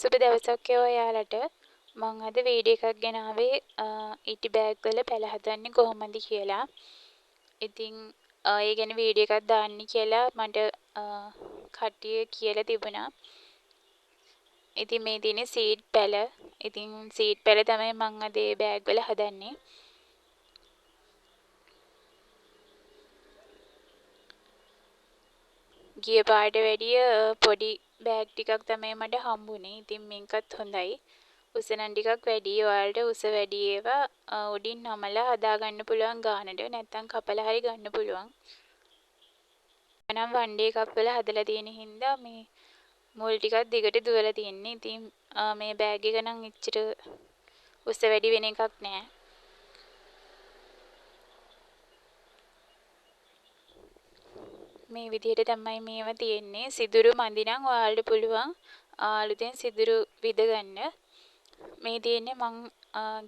සුබ දවසක් ඔයාලට. මම අද වීඩියෝ එකක් ගෙනාවේ ඉටි බෑග් වල පැල හදන්නේ කොහොමද කියලා. ඉතින් ඒ ගැන වීඩියෝ එකක් දාන්න කියලා මට කට්ටිය කියලා තිබුණා. ඉතින් මේ තියෙන්නේ සීඩ් පැල. ඉතින් සීඩ් පැල තමයි මම අද ඒ බෑග් වල හදන්නේ. ගිය පාරට වැඩිය පොඩි බෑග් ටිකක් තමයි මට හම්බුනේ. ඉතින් මේකත් හොඳයි. උස නම් ටිකක් වැඩි. ඔයාලට උස වැඩි ඒවා උඩින් නමලා හදාගන්න පුළුවන් ගානට. නැත්තම් කපලා හරි ගන්න පුළුවන්. මනම් 1 day කප් වල හදලා තියෙන හින්දා මේ මුල් ටිකක් දිගට දුවලා තියෙන්නේ. ඉතින් මේ බෑග් එක නම් එච්චර උස වැඩි වෙන එකක් නෑ. මේ විදිහට තමයි මේවා තියෙන්නේ. සිදුරු මදි නම් ඔයාලට පුළුවන් අලුතෙන් සිදුරු විද ගන්න. මේ තියෙන්නේ මං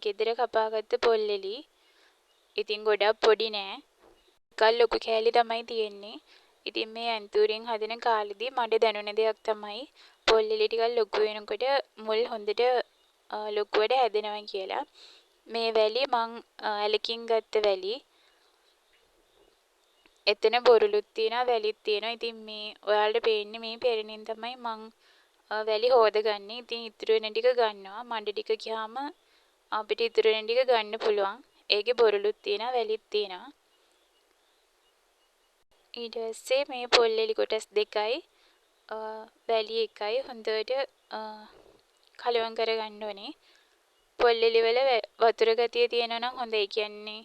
ගෙදර කපාගත්ත පොල්ලෙලි. ඉතින් ගොඩක් පොඩි නෑ. එකල් ලොකු කෑලි තමයි තියෙන්නේ. ඉතින් මේ ඇන්තූරියෙන් හදන කාලෙදී මට දැනුණ දෙයක් තමයි පොල්ලෙලි ටිකක් ලොකු වෙනකොට මුල් හොඳට ලොකුවට හැදෙනවා කියලා. මේ වැලි මං ඇලකින් ගත්ත වැලි. එතන බොරුලුත් තියෙනවා වැලිත් තියෙනවා. ඉතින් මේ ඔයාලට පේන්නේ මේ පෙරණින් තමයි මං වැලි හොදගන්නේ. ඉතින් ඉතුරු වෙන ටික ගන්නවා. මඩ ටික ගියාම අපිට ඉතුරු වෙන ටික ගන්න පුළුවන්. ඒකේ බොරුලුත් තියෙනවා වැලිත් තියෙනවා. ඊට පස්සේ මේ පොල්ලෙලි කොටස් දෙකයි වැලි එකයි හොඳට කලවම් කරගන්න ඕනේ. පොල්ලෙලි වල වතුර ගතිය තියෙනවා නම් හොඳයි. කියන්නේ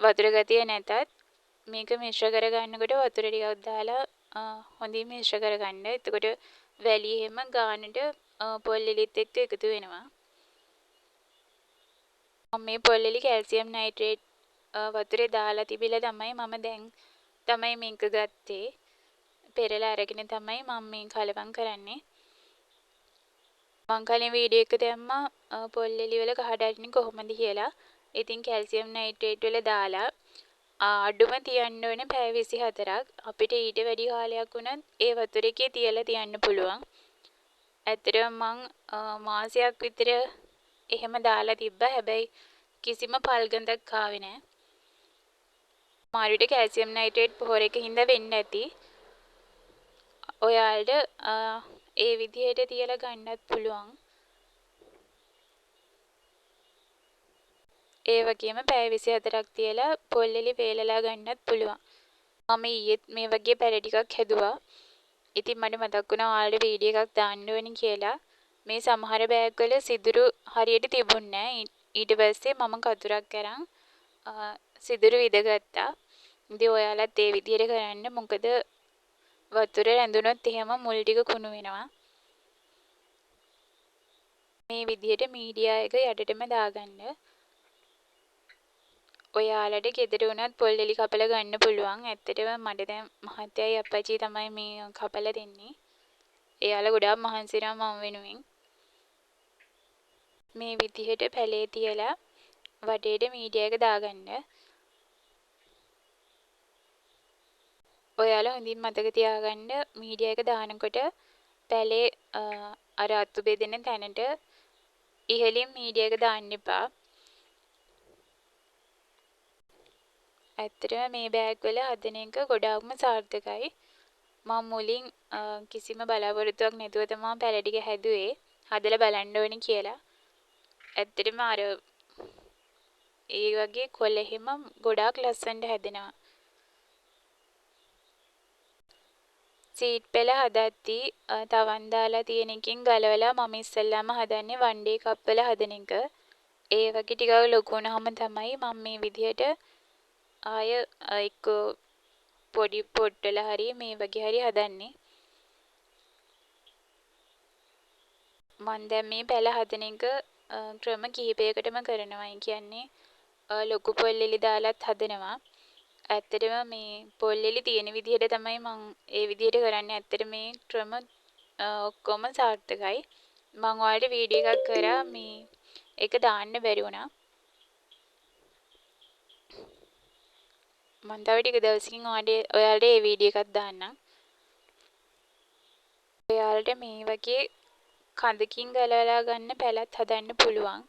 වතුර ගතිය නැතත් මේක මිශ්‍ර කරගන්නකොට වතුර ටිකක් දාලා හොඳින් මිශ්‍ර කරගන්න. එතකොට වැලි එහෙම ගානට පොල්ලෙලිත් එක්ක එකතු වෙනවා. මම මේ පොල්ලෙලි කැල්සියම් නයිට්‍රේට් වතුරේ දාලා තිබිලා තමයි දැන් මේක ගත්තේ. පෙරලා අරගෙන තමයි මම මේ කලවම් කරන්නේ. මං කලින් වීඩියෝ එක දැම්මා පොල්ලෙලි වල කහට අරින්නේ කොහොමද කියලා. ඉතින් කැල්සියම් නයිට්‍රේට් වල දාලා අඩුම තියන්න ඕනේ පැය 24ක්. අපිට ඊට වැඩි කාලයක් වුණත් ඒ වතුර එකේ තියලා තියන්න පුළුවන්. ඇත්තටම මං මාසයක් විතර එහෙම දාලා තිබ්බා. හැබැයි කිසිම පල් ගඳක් ආවේ නැහැ. මාරුවිට කැල්සියම් නයිට්‍රේට් පොහොර එකකින්ද වෙන්න ඇති. ඔයාලට ඒ විදිහට තියලා ගන්නත් පුළුවන්. ඒ වගේම පැය 24ක් තියලා පොල්ලෙලි වේලලා ගන්නත් පුළුවන්. මම ඊයේත් මේ වගේ පැල ටිකක් හැදුවා. ඉතින් මට මතක් වුණා ඔයාලට වීඩියෝ එකක් දාන්න ඕනි කියලා. මේ සමහර බෑග් වල සිදුරු හරියට තිබුණේ නැහැ. ඊට පස්සේ මම කතුරක් අරන් සිදුරු විදගත්තා. ඉතින් ඔයාලත් ඒ විදිහට කරන්න. මොකද වතුර රැඳුනොත් එහෙම මුල් ටික කුණු වෙනවා. මේ විදිහට මීඩියා එක යටටම දාගන්න. ඔයාලට ගෙදර වුණත් පොල්ලෙලි කපලා ගන්න පුළුවන්. ඇත්තටම මට දැන් මහත්තයයි අප්පච්චි තමයි මේ කපලා දෙන්නේ. එයාලා ගොඩාක් මහන්සි වෙනවා මම වෙනුවෙන්. මේ විදිහට පැලේ තියලා වටේට මීඩියා එක දාගන්න. ඔයාලා හොඳින් මතක තියාගන්න මීඩියා එක දානකොට පැලේ අර අතු බෙදෙන තැනට ඉහළින් මීඩියා එක දාන්න එපා. ඇත්තටම මේ බෑග් වල හදන එක ගොඩාක්ම සාර්ථකයි. මම මුලින් කිසිම බලාපොරොත්තුවක් නැතුව තමයි පැල ටික හැදුවේ. හදලා බලන්න ඕනි කියලා. ඇත්තටම අර ඒ වගේ කොළ එහෙම ගොඩාක් ලස්සනට හැදෙනවා. සීඩ් පෙළ හදද්දී තවන් දාලා තියෙන එකකින් ගලවලා මම ඉස්සෙල්ලාම හදන්නේ 1 day කප් වල හදන එක. ඒ වගේ ටිකක් ලොකු වුණාම තමයි මම මේ විදිහට ආය එක්ක පොඩි පොට් වල හරි මේ වගේ හරි හදන්නේ. මම දැන් මේ පැල හදන එක ක්‍රම කිහිපයකටම කරනවා. ඒ කියන්නේ ලොකු පොල්ලෙලි දාලත් හදනවා. ඇත්තටම මේ පොල්ලෙලි තියෙන විදිහට තමයි මම ඒ විදිහට කරන්නේ. ඇත්තට මේ ක්‍රම ඔක්කොම සාර්ථකයි. මම ඔයාලට වීඩියෝ එකක් කරා මේ ඒක දාන්න බැරි වුණා. මම තව ටික දවසකින් ඔයාලට ඒ වීඩියෝ එකක් දාන්නම්. ඔයාලට මේ වගේ කඳකින් ගලවලා ගන්න පැලත් හදන්න පුළුවන්.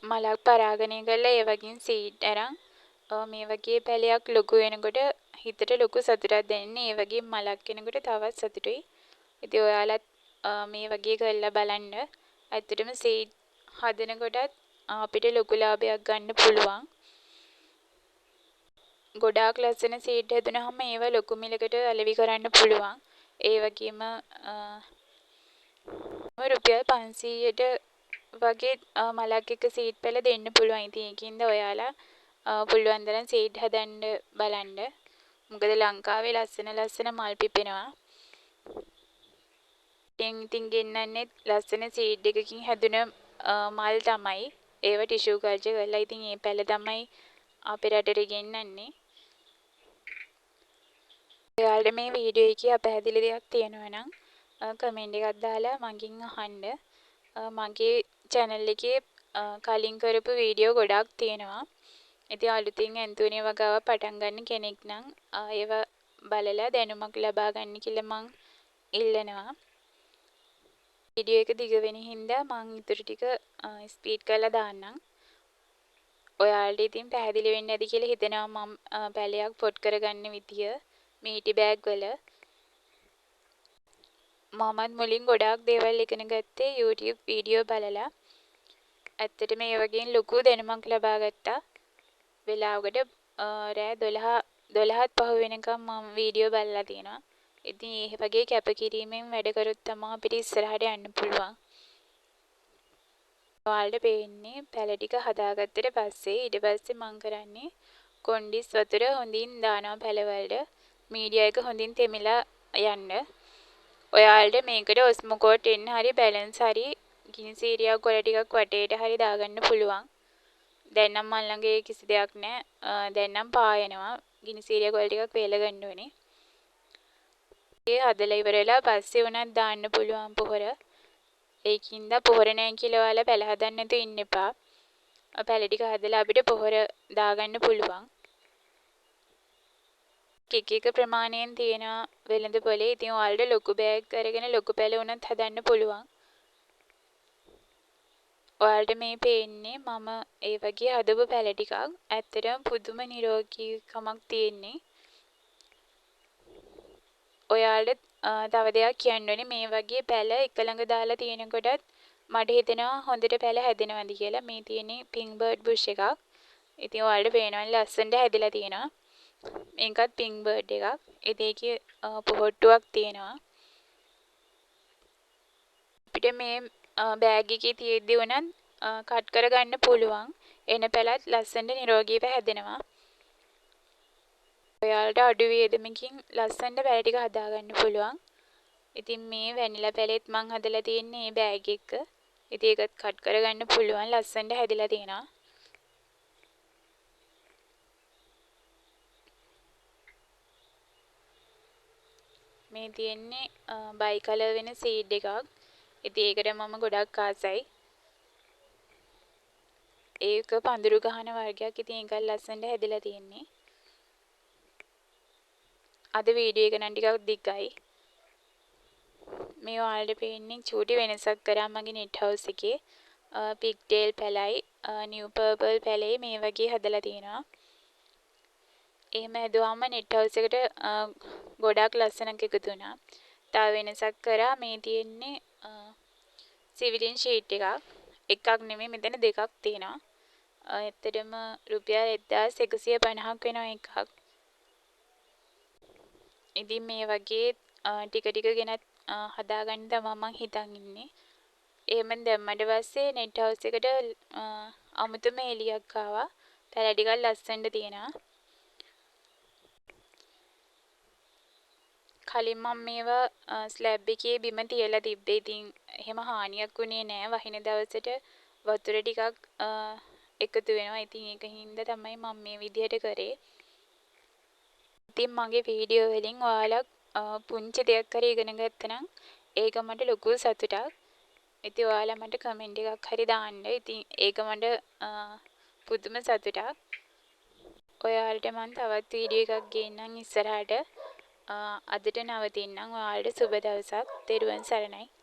මලක් පරාගණය කරලා ඒ වගේම සීඩ් අරන් මේ වගේ පැලයක් ලොකු වෙනකොට හිතට ලොකු සතුටක් දැනෙන්නේ. ඒ වගේ මලක් වෙනකොට තවත් සතුටුයි. ඉතින් ඔයාලත් මේ වගේ කරලා බලන්න. ඇත්තටම සීඩ් හදනකොටත් අපිට ලොකු ලාභයක් ගන්න පුළුවන්. ගොඩාක් ලස්සන සීඩ් හැදුනහම ඒවා ලොකු මිලකට අලෙවි කරන්න පුළුවන්. ඒ වගේම රුපියල් 500ට වගේ මලක් එක සීඩ් පැල දෙන්න පුළුවන්. ඉතින් ඒකින්ද ඔයාලා පුළුවන් තරම් සීඩ් හදන්න බලන්න. මොකද ලංකාවේ ලස්සන මල් පිපෙනවා. ඉතින් ගෙන්නන්නේ ලස්සන සීඩ් එකකින් හැදුන මල් තමයි. ඒව ටිෂු කල්චර් කරලා ඉතින් ඒ පැල තමයි අපේ රටට ගෙන්නන්නේ. ඔයාලට මේ වීඩියෝ එකේ අපැහැදිලි දෙයක් තියෙනවා නම් කමෙන්ට් එකක් දාලා මගෙන් අහන්න. මගේ channel එකේ කලින් කරපු වීඩියෝ ගොඩක් තියෙනවා. ඉතින් අලුතින් ඇන්තෝනිය වගාව පටන් ගන්න කෙනෙක් නම් ඒව බලලා දැනුමක් ලබා ගන්න කියලා මං ඉල්ලනවා. වීඩියෝ එක දිග වෙන හින්දා මං ඊටු ටික ස්පීඩ් කරලා දාන්නම්. ඔයාලට ඉතින් පැහැදිලි වෙන්න ඇති කියලා හිතනවා මම පැලයක් පොට් කරගන්න විදිය මීටි බෑග් වල. මමත් මුලින් ගොඩාක් දේවල් ඉගෙන ගත්තේ YouTube වීඩියෝ බලලා. ඇත්තට මේ වගේන් ලොකු දැනුමක් ලබා ගත්තා. වෙලාවකට රෑ 12ත් පහ වෙනකම් මම වීඩියෝ බලලා තියෙනවා. ඉතින් මේ වගේ කැපකිරීමෙන් වැඩ කරොත් තමයි අපිට ඉස්සරහට යන්න පුළුවන්. ඔයාලට පේන්නේ පැල ටික හදාගත්තට පස්සේ ඊට පස්සේ මම කරන්නේ කොණ්ඩිස් වතුර හොඳින් දානවා පැලවලට. මීඩියා එක හොඳින් තෙමිලා යන්න. ඔයාලට මේකට ඔස්මෝකෝට් එන්න හරි බැලන්ස් හරි ගිනි සීරියක් ගොඩ ටිකක් වටේට හරි දාගන්න පුළුවන්. දැන් නම් මන් ළඟ ඒ කිසි දෙයක් නැහැ. දැන් නම් පායනවා. ගිනි සීරියක් ගොඩ ටිකක් වේල ගන්න ඕනේ. ඒ හදලා ඉවරලා පස්සේ උනත් දාන්න පුළුවන් පොහොර. ඒකින්ද පොහොර නැහැ කියලා ඔයාලා පැල හදන්න නැතුව ඉන්න එපා. පැල ටික හදලා අපිට පොහොර දාගන්න පුළුවන්. එක ප්‍රමාණයෙන් තියෙනවා වෙළඳ පොලේ. ඉතින් ඔයාලට ලොකු බෑග් අරගෙන ලොකු පැල උනත් හදන්න පුළුවන්. ඔයාලට මේ පේන්නේ මම ඒ වගේ හදපු පැල ටිකක්. ඇත්තටම පුදුම නිරෝගීකමක් තියෙන්නේ. ඔයාලට තව දෙයක් කියන්න ඕනේ මේ වගේ පැල එක ළඟ දාලා තියෙනකොටත් මට හිතෙනවා හොඳට පැල හැදෙනවද කියලා. මේ තියෙන්නේ පින්ක් බර්ඩ් බුෂ් එකක්. ඉතින් ඔයාලට පේනවනේ ලස්සනට හැදිලා තියෙනවා. මේකත් පින්ක් බර්ඩ් එකක්. ඒකේ පොහොට්ටුවක් තියෙනවා. අපිට මේ බෑග් එකේ තියෙද්දි උනත් කට් කරගන්න පුළුවන්. එන පැලත් ලස්සනට නිරෝගීව හැදෙනවා. ඔයාලට අඩු වියදමකින් ලස්සනට පැල ටික හදාගන්න පුළුවන්. ඉතින් මේ වැනිලා පැලෙත් මං හදලා තියෙන්නේ මේ බෑග් එක. ඉතින් ඒකත් කට් කරගන්න පුළුවන් ලස්සනට හැදිලා තියෙනවා. මේ තියෙන්නේ බයි කලර් වෙන සීඩ් එකක්. ඉතින් ඒකට මම ගොඩක් ආසයි. ඒක පඳුරු ගහන වර්ගයක්. ඉතින් ඒක ලස්සනට හැදිලා තියෙන්නේ. අද වීඩියෝ එක නම් ටිකක් දිගයි. මේ ඔයාලට පේන්නේ චූටි වෙනසක් කරා මගේ නෙට් හවුස් එකේ. පිග්ටේල් පැලයි, නිව් පර්පල් පැලයි මේ වගේ හදලා තියෙනවා. එහෙම හැදුවාම නෙට් හවුස් එකට ගොඩාක් ලස්සනක් එකතු වුණා. තව වෙනසක් කරා මේ තියෙන්නේ සිවිලින් ෂීට් එකක්. එකක් නෙමෙයි මෙතන දෙකක් තියෙනවා. ඇත්තටම රුපියල් 1150ක් වෙනවා එකක්. ඉතින් මේ වගේ ටික ගෙනත් හදාගන්න තමයි මම හිතන් ඉන්නේ. එහෙම දැම්මට පස්සේ නෙට් හවුස් එකට අමුතුම එළියක් ආවා. පැල ටිකක් ලස්සනට තියෙනවා. කලින් මම මේවා ස්ලැබ් එකේ බිම තියලා තිබ්බේ. ඉතින් එහෙම හානියක් වුණේ නෑ. වහින දවසට වතුර ටිකක් එකතු වෙනවා. ඉතින් ඒකින්ද තමයි මම මේ විදිහට කරේ. ඉතින් මගේ වීඩියෝ වලින් ඔයාලා පුංචි දෙයක් හරි ඉගෙන ගත්තනම් ඒක මට ලොකු සතුටක්. ඉතින් ඔයාලා මට කමෙන්ට් එකක් හරි දාන්න. ඉතින් ඒක මට පුදුම සතුටක්. ඔයාලට මම තවත් වීඩියෝ එකක් ගේන්නම් ඉස්සරහට. අදට නවතින්නම්. ඔයාලට සුබ දවසක්. තෙරුවන් සරණයි.